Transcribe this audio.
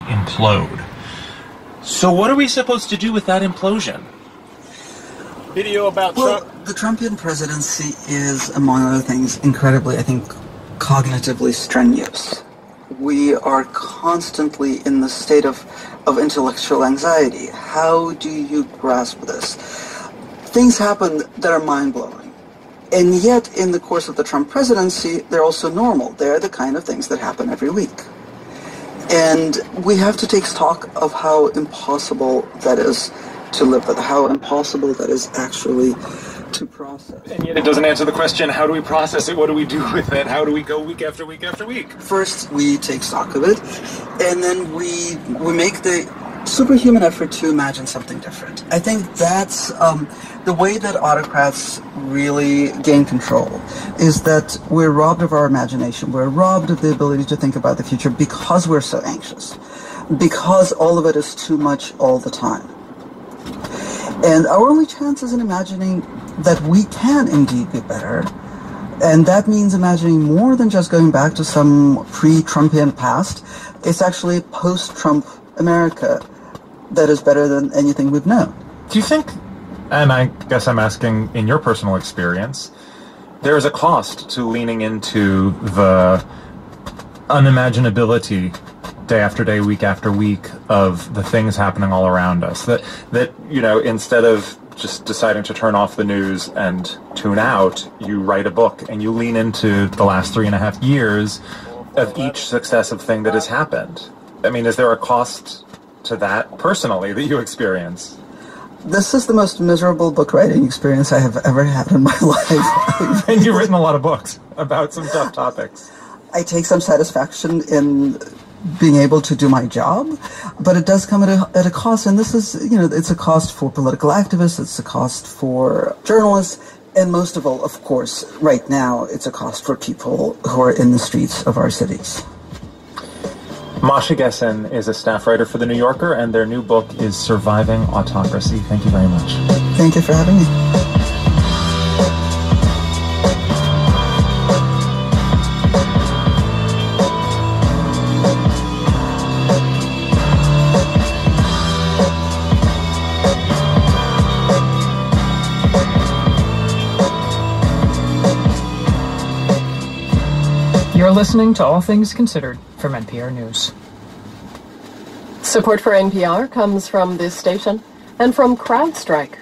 implode. So what are we supposed to do with that implosion? Video about Trump. The Trumpian presidency is, among other things, incredibly, I think, cognitively strenuous. We are constantly in the state of intellectual anxiety. How do you grasp this? Things happen that are mind-blowing. And yet, in the course of the Trump presidency, they're also normal. They're the kind of things that happen every week. And we have to take stock of how impossible that is to live with, how impossible that is actually to process. And yet it doesn't answer the question, how do we process it? What do we do with it? How do we go week after week after week? First, we take stock of it, and then we make the superhuman effort to imagine something different. I think that's the way that autocrats really gain control, is that we're robbed of our imagination. We're robbed of the ability to think about the future because we're so anxious, because all of it is too much all the time. And our only chance is in imagining that we can indeed be better. And that means imagining more than just going back to some pre-Trumpian past. It's actually post-Trump America that is better than anything we've known. Do you think, and I guess I'm asking in your personal experience, there is a cost to leaning into the unimaginability day after day, week after week of the things happening all around us? That you know, instead of just deciding to turn off the news and tune out, you write a book and you lean into the last 3.5 years of each successive thing that has happened. I mean, is there a cost to that personally that you experience? This is the most miserable book writing experience I have ever had in my life. And you've written a lot of books about some tough topics. I take some satisfaction in being able to do my job, but it does come at a cost, and this is, you know, it's a cost for political activists, it's a cost for journalists, and most of all, of course, right now, it's a cost for people who are in the streets of our cities. Masha Gessen is a staff writer for The New Yorker, and their new book is Surviving Autocracy. Thank you very much. Thank you for having me. You're listening to All Things Considered from NPR News. Support for NPR comes from this station and from CrowdStrike.